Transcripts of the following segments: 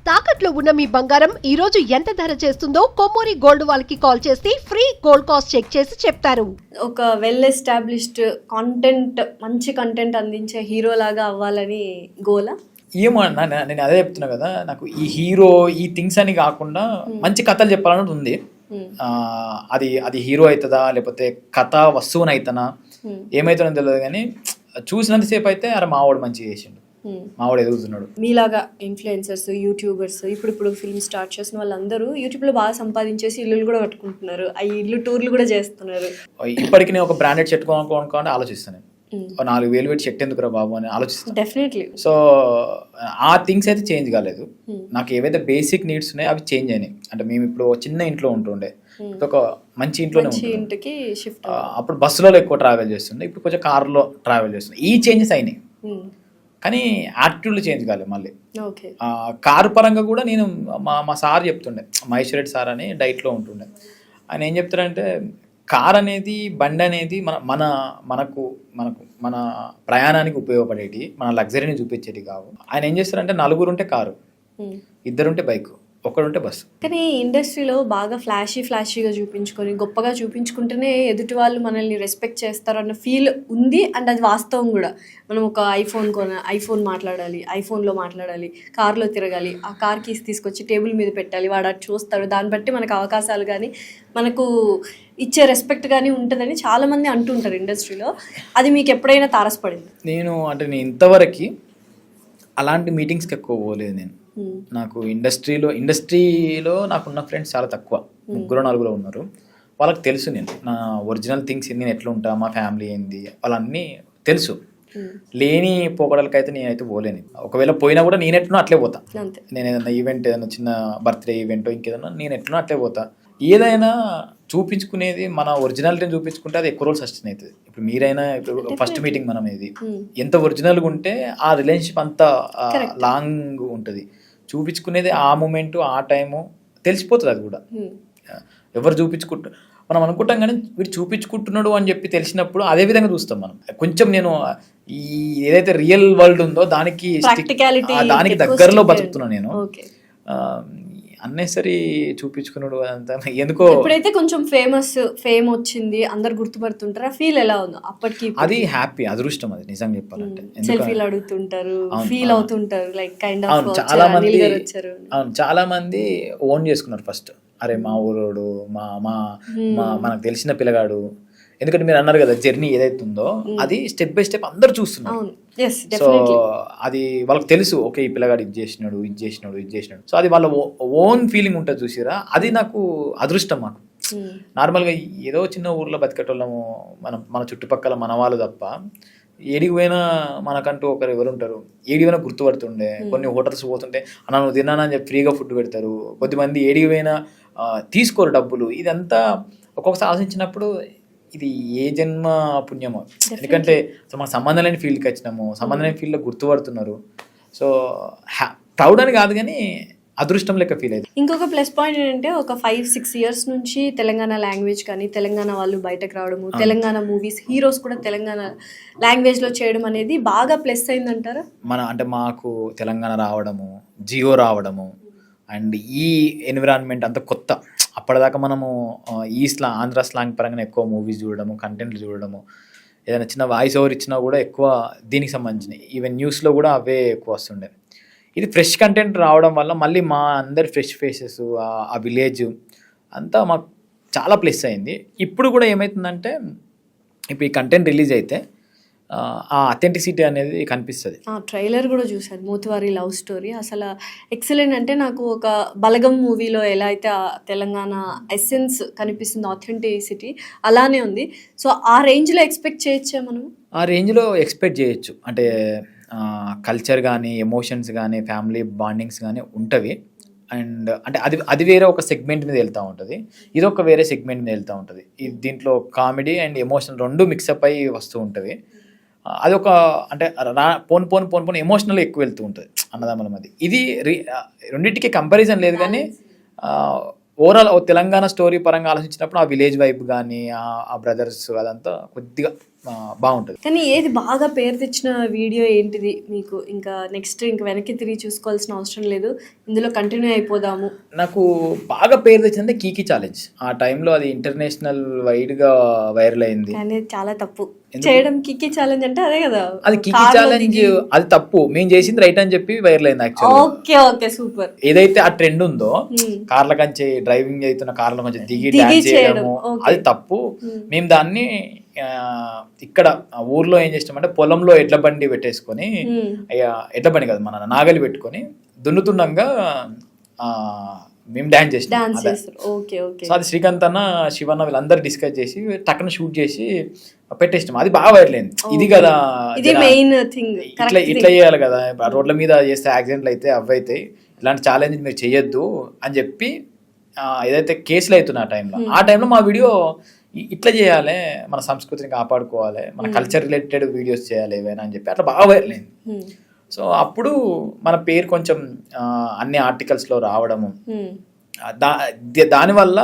తాకట్లో ఉన్న మీ బంగారం ఈ రోజు ఎంత ధర చేస్తుందో కొమ్మూరి గోల్డ్ వాళ్ళకి కాల్ చేసి ఫ్రీ గోల్డ్ కాస్ట్ చెక్ చేసి చెప్తారు. ఒక వెల్ ఎస్టాబ్లిష్డ్ కంటెంట్, మంచి కంటెంట్ అందించే హీరో లాగా అవ్వాలని గోలా? ఏమో నేను అదే చెప్తున్నా కదా, నాకు ఈ హీరో ఈ థింగ్స్ అని కాకుండా మంచి కథలు చెప్పాలని ఉంది. అది హీరో అవుతుందా లేకపోతే కథ వస్తువుని అవుతానా ఏమవుతుందో తెలియదు, కానీ చూసినంతసేపు అయితే అరే మావాడు మంచిగా చేసిండు, మావాడు ఎదుగుతున్నాడు. మీలాగా ఇన్ఫ్లుయెన్సర్స్, యూట్యూబర్స్, ఇప్పుడు ఫిల్మ్ స్టార్ట్ చేసిన వాళ్ళందరూ యూట్యూబ్లో బాగా సంపాదించేసి ఇల్లులు కూడా కట్టుకుంటున్నారు, ఆ ఇల్లు టూర్లు కూడా చేస్తున్నారు. ఇప్పటికి నేను ఒక బ్రాండెడ్ షర్ట్ కొనుక్కోవాలని ఆలోచిస్తాను. 4,000 పెట్టి షర్ట్ ఎందుకురా బాబు అని ఆలోచిస్తాను. డెఫినెట్లీ. సో ఆ థింగ్స్ అయితే చేంజ్ కాలేదు. నాకు ఏవైతే బేసిక్ నీడ్స్ ఉన్నాయో అవి చేంజ్ అయినాయి. అంటే మేము ఇప్పుడు చిన్న ఇంట్లో ఉంటుండే, ఒక మంచి ఇంట్లోనే ఇంటికి షిఫ్ట్. అప్పుడు బస్సులో ఎక్కువ ట్రావెల్ చేస్తుండే, ఇప్పుడు కొంచెం కార్లో ట్రావెల్ చేస్తుండే. ఈ చేంజెస్ అయినాయి కానీ యాటిట్యూడ్లో చేంజ్ కాలేదు. మళ్ళీ కారు పరంగా కూడా నేను మా సార్ చెప్తుండే, మహేశ్వర్ రెడ్డి సార్ అని డైట్లో ఉంటుండే. ఆయన ఏం చెప్తారంటే కార్ అనేది, బండి అనేది మనకు మన ప్రయాణానికి ఉపయోగపడేటి, మన లగ్జరీని చూపించేటి కావు. ఆయన ఏం చేస్తారంటే 4 ఉంటే కారు, 2 ఉంటే బైక్, 1 ఉంటే బస్సు. కానీ ఇండస్ట్రీలో బాగా ఫ్లాషీగా చూపించుకొని గొప్పగా చూపించుకుంటేనే ఎదుటి వాళ్ళు మనల్ని రెస్పెక్ట్ చేస్తారు అన్న ఫీల్ ఉంది. అండ్ అది వాస్తవం కూడా. మనం ఒక ఐఫోన్ మాట్లాడాలి, ఐఫోన్లో మాట్లాడాలి, కార్లో తిరగాలి, ఆ కార్ కీస్ తీసుకొచ్చి టేబుల్ మీద పెట్టాలి, వాడు అటు చూస్తాడు, దాన్ని బట్టి మనకు అవకాశాలు కానీ మనకు ఇచ్చే రెస్పెక్ట్ కానీ ఉంటుందని చాలామంది అంటుంటారు ఇండస్ట్రీలో. అది మీకు ఎప్పుడైనా తారసపడింది? నేను ఇంతవరకు అలాంటి మీటింగ్స్కి ఎక్కువ పోలేదు. నేను నాకు ఇండస్ట్రీలో నాకున్న ఫ్రెండ్స్ చాలా తక్కువ, 3-4 ఉన్నారు. వాళ్ళకి తెలుసు నా ఒరిజినల్ థింగ్స్ నేను ఎట్లా ఉంటా, మా ఫ్యామిలీ ఏంది, వాళ్ళన్నీ తెలుసు. లేని పోకడలకైతే నేనైతే పోలేను. ఒకవేళ పోయినా కూడా నేను ఎట్లనో అట్లే పోతా. నేను ఏదైనా ఈవెంట్, ఏదైనా చిన్న బర్త్డే ఈవెంట్, ఇంకేదన్నా నేను ఎట్లనో అట్లే పోతా. ఏదైనా చూపించుకునేది మన ఒరిజినాలిటీని చూపించుకుంటే అది ఎక్కువ రోజులు సస్టైన్ అవుతుంది. ఇప్పుడు మీరైనా ఫస్ట్ మీటింగ్ మనం ఇది ఎంత ఒరిజినల్గా ఉంటే ఆ రిలేషన్షిప్ అంత లాంగ్ ఉంటుంది. చూపించుకునేది ఆ మూమెంట్, ఆ టైము తెలిసిపోతుంది. అది కూడా ఎవరు మనం అనుకుంటాం కానీ వీడు చూపించుకుంటున్నాడు అని చెప్పి తెలిసినప్పుడు అదే విధంగా చూస్తాం మనం. కొంచెం నేను ఈ ఏదైతే రియల్ వరల్డ్ ఉందో దానికి దగ్గరలో బతుకుతున్నాను నేను. అన్నెసరీ చూపించుకున్నాడు అంతా ఎందుకో. ఇప్పుడైతే కొంచెం ఫేమ్ వచ్చింది, అందరు గుర్తుపడుతుంటారు, ఫీల్ ఎలా ఉందో అప్పటికి? అది హ్యాపీ, అదృష్టం. అది నిజంగా చెప్పాలంటే సెల్ఫీలు అడుగుతుంటారు, ఫీల్ అవుతుంటారు, లైక్ కైండ్ ఆఫ్. చాలా మంది ఓన్ చేసుకున్నారు ఫస్ట్, అరే మా ఊరోడు, మనకు తెలిసిన పిల్లగాడు. ఎందుకంటే మీరు అన్నారు కదా జర్నీ ఏదైతే ఉందో అది స్టెప్ బై స్టెప్ అందరు చూస్తున్నారు. సో అది వాళ్ళకి తెలుసు, ఓకే ఈ పిల్లగాడు ఇది చేసినాడు. సో అది వాళ్ళ ఓన్ ఫీలింగ్ ఉంటుంది చూసిరా. అది నాకు అదృష్టం. మాకు నార్మల్గా ఏదో చిన్న ఊర్లో బతికేటోళ్ళము, మన చుట్టుపక్కల మన వాళ్ళు తప్ప ఏడికి పోయినా మనకంటూ ఒకరు ఎవరు ఉంటారు, ఏడికి పోయినా గుర్తుపడుతుండే. కొన్ని హోటల్స్ పోతుంటే అన్న నువ్వు తిన్నానని చెప్పి ఫ్రీగా ఫుడ్ పెడతారు. కొద్దిమంది ఏడికి పోయినా తీసుకోరు డబ్బులు. ఇదంతా ఒక్కొక్కసారి ఆలోచించినప్పుడు ఇది ఏ జన్మ పుణ్యమో. ఎందుకంటే మన సంబంధం లేని ఫీల్డ్కి వచ్చినాము, సంబంధం లేని ఫీల్డ్లో గుర్తుపడుతున్నారు. సో ప్రౌడ్ అని కాదు కానీ అదృష్టం లెక్క ఫీల్ అవుతుంది. ఇంకొక ప్లస్ పాయింట్ ఏంటంటే ఒక 5-6 years నుంచి తెలంగాణ లాంగ్వేజ్ కానీ, తెలంగాణ వాళ్ళు బయటకు రావడము, తెలంగాణ మూవీస్ హీరోస్ కూడా తెలంగాణ లాంగ్వేజ్లో చేయడం అనేది బాగా ప్లస్ అయిందంటారా? మాకు తెలంగాణ రావడము, జియో రావడము, అండ్ ఈ ఎన్విరాన్మెంట్ అంతా కొత్త. అప్పటిదాకా మనము ఆంధ్ర స్లాంగ్ పరంగా ఎక్కువ మూవీస్ చూడడము, కంటెంట్లు చూడడము, ఏదైనా చిన్న వాయిస్ ఓవర్ ఇచ్చినా కూడా ఎక్కువ దీనికి సంబంధించినవి. ఈవెన్ న్యూస్లో కూడా అవే ఎక్కువ వస్తుండే. ఇది ఫ్రెష్ కంటెంట్ రావడం వల్ల మళ్ళీ మా అందరి ఫ్రెష్ ఫేసెస్, ఆ విలేజ్ అంతా మాకు చాలా ప్లస్ అయింది. ఇప్పుడు కూడా ఏమవుతుందంటే ఇప్పుడు ఈ కంటెంట్ రిలీజ్ అయితే ఆ అథెంటిసిటీ అనేది కనిపిస్తుంది. ట్రైలర్ కూడా చూసాను, మోతువారి లవ్ స్టోరీ అసలు ఎక్సలెంట్. అంటే నాకు ఒక బలగం మూవీలో ఎలా అయితే తెలంగాణ ఎసెన్స్ కనిపిస్తుంది, ఆథెంటిసిటీ అలానే ఉంది. సో ఆ రేంజ్లో ఎక్స్పెక్ట్ చేయొచ్చా మనం? ఆ రేంజ్లో ఎక్స్పెక్ట్ చేయొచ్చు. అంటే కల్చర్ కానీ, ఎమోషన్స్ కానీ, ఫ్యామిలీ బాండింగ్స్ కానీ ఉంటవి. అండ్ అంటే అది వేరే ఒక సెగ్మెంట్ మీద వెళ్తూ ఉంటుంది, ఇది ఒక వేరే సెగ్మెంట్ మీద వెళ్తూ ఉంటుంది. దీంట్లో కామెడీ అండ్ ఎమోషన్ 2 మిక్సప్ అయ్యి వస్తూ ఉంటుంది. అది ఒక అంటే పోను ఎమోషనల్ ఎక్కువ వెళ్తూ ఉంటుంది అన్నదమ్ముల మధ్య. ఇది రెండింటికి కంపారిజన్ లేదు కానీ ఓవరాల్ తెలంగాణ స్టోరీ పరంగా ఆలోచించినప్పుడు ఆ విలేజ్ వైబ్ కానీ, ఆ బ్రదర్స్ అదంతా కొద్దిగా బాగుంటుంది. కానీ ఏది బాగా పేరు తెచ్చిన వీడియో ఏంటిది మీకు? ఇంకా నెక్స్ట్ ఇంకా వెనక్కి తిరిగి చూసుకోవాల్సిన అవసరం లేదు, ఇందులో కంటిన్యూ అయిపోదాము. నాకు బాగా పేరు తెచ్చిందంటే కీకీ ఛాలెంజ్. ఆ టైంలో అది ఇంటర్నేషనల్ వైడ్గా వైరల్ అయింది. కానీ అది చాలా తప్పు చేయడం. కిక్కీ ఛాలెంజ్ అంటే అదే కదా, అది కీకీ ఛాలెంజ్, అది తప్పు. మేము చేసింది రైట్ అని చెప్పి వైరల్ అయింది యాక్చువల్లీ. Okay okay super. ఏదైతే ఆ ట్రెండ్ ఉందో కార్ల కంచి డ్రైవింగ్ అవుతున్న కార్ల కొంచెం దిగి డాన్స్ చేయడము, అది తప్పు. మేము దాన్ని ఇక్కడ ఊర్లో ఏం చేస్తామంటే పొలంలో ఎడ్ల బండి పెట్టేసుకొని, ఎడ్ల బండి కదా మన నాగలి పెట్టుకొని దున్నుతుండగా మేము డాన్స్ చేసినాం. సో అది శ్రీకాంత్ అన్న, శివన్న వీళ్ళందరూ డిస్కస్ చేసి టక్కున షూట్ చేసి పెట్టేసినాం. అది బాగా వైరల్ అయింది. ఇది కదా ఇట్లా చేయాలి కదా, రోడ్ల మీద చేస్తే యాక్సిడెంట్లు అయితే అవైతే, ఇలాంటి ఛాలెంజ్ మీరు చేయొద్దు అని చెప్పి ఏదైతే కేసులు అవుతున్నాయి ఆ టైంలో మా వీడియో ఇట్లా చేయాలి, మన సంస్కృతిని కాపాడుకోవాలి, మన కల్చర్ రిలేటెడ్ వీడియోస్ చేయాలి ఏవైనా అని చెప్పి అట్లా బాగా వైరల్ అయింది. సో అప్పుడు మన పేరు కొంచెం అన్ని ఆర్టికల్స్లో రావడము, దానివల్ల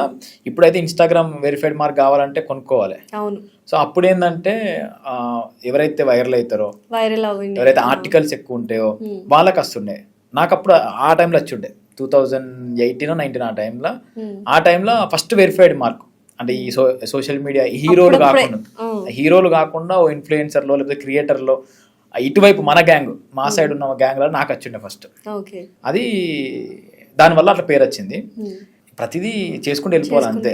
ఇప్పుడైతే ఇన్స్టాగ్రామ్ వెరిఫైడ్ మార్క్ కావాలంటే కొనుక్కోవాలి. సో అప్పుడు ఏంటంటే ఎవరైతే వైరల్ అవుతారో, ఎవరైతే ఆర్టికల్స్ ఎక్కువ ఉంటాయో వాళ్ళకి వస్తుండే. నాకు అప్పుడు ఆ టైంలో వచ్చి ఉండే 2018-19 ఆ టైంలో ఫస్ట్ వెరిఫైడ్ మార్క్ అంటే ఈ సోషల్ మీడియా హీరోలు కాకుండా ఓ ఇన్ఫ్లుయెన్సర్లో లేకపోతే క్రియేటర్లో ఇటువైపు మన గ్యాంగ్, మా సైడ్ ఉన్న గ్యాంగ్లో నాకు వచ్చిండే ఫస్ట్. అది దానివల్ల అట్లా పేరు వచ్చింది. ప్రతిదీ చేసుకుంటూ వెళ్ళిపోవాలి అంతే,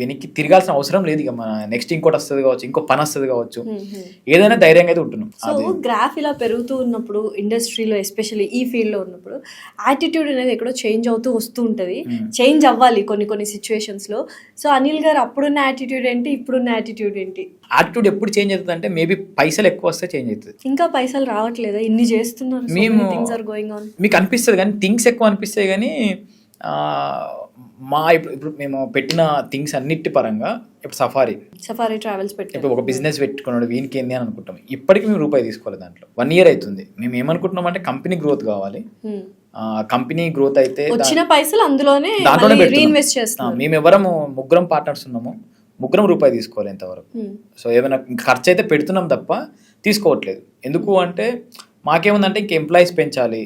వెనక్కి తిరగాల్సిన అవసరం లేదు. ఇక మన నెక్స్ట్ ఇంకోటి వస్తుంది కావచ్చు, ఇంకో పని వస్తుంది కావచ్చు, ఏదైనా ధైర్యంగా అయితే ఉంటున్నాం. సో గ్రాఫ్ ఇలా పెరుగుతూ ఉన్నప్పుడు ఇండస్ట్రీలో, ఎస్పెషల్లీ ఈ ఫీల్డ్లో ఉన్నప్పుడు యాటిట్యూడ్ అనేది ఎక్కడో చేంజ్ అవుతూ వస్తూ ఉంటుంది. చేంజ్ అవ్వాలి కొన్ని సిచ్యువేషన్స్లో. సో అనిల్ గారు అప్పుడున్న యాటిట్యూడ్ ఏంటి, ఇప్పుడున్న యాటిట్యూడ్ ఏంటి? యాటిట్యూడ్ ఎప్పుడు చేంజ్ అవుతుంది అంటే మేబీ పైసలు ఎక్కువ వస్తే చేంజ్ అవుతుంది. ఇంకా పైసలు రావట్లేదా? ఇన్ని చేస్తున్నారు, మేము గోయింగ్ ఆన్, మీకు అనిపిస్తుంది కానీ థింగ్స్ ఎక్కువ అనిపిస్తాయి. కానీ ఇప్పుడు మేము పెట్టిన థింగ్స్ అన్నిటి పరంగా ఇప్పుడు సఫారీ ట్రావెల్స్ ఇప్పుడు ఒక బిజినెస్ పెట్టుకున్నాడు, వీనికి ఏంది అని అనుకుంటాం. ఇప్పటికి మేము రూపాయి తీసుకోవాలి. దాంట్లో 1 year అవుతుంది. మేము ఏమనుకుంటున్నాం అంటే కంపెనీ గ్రోత్ కావాలి. కంపెనీ గ్రోత్ అయితే వచ్చిన పైసలు దాంట్లోనే రీఇన్వెస్ట్ చేస్తాం. మేము ఎవరము 3 పార్ట్నర్స్ ఉన్నాము, 3 రూపాయి తీసుకోవాలి ఇంతవరకు. సో ఏమైనా ఖర్చు అయితే పెడుతున్నాం తప్ప తీసుకోవట్లేదు. ఎందుకు అంటే మాకేముందంటే ఇంకా ఎంప్లాయీస్ పెంచాలి,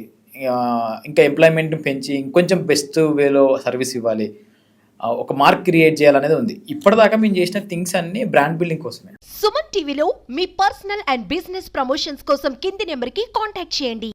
ఇంకా ఎంప్లాయ్మెంట్ పెంచి ఇంకొంచెం బెస్ట్ వేలో సర్వీస్ ఇవ్వాలి, ఒక మార్క్ క్రియేట్ చేయాలనేది ఉంది. ఇప్పటిదాకా మేము చేసిన థింగ్స్ అన్ని బ్రాండ్ బిల్డింగ్ కోసమే. సుమన్ టీవీలో మీ పర్సనల్ అండ్ బిజినెస్ ప్రమోషన్స్ కోసం కింది నెంబర్కి కాంటాక్ట్ చేయండి.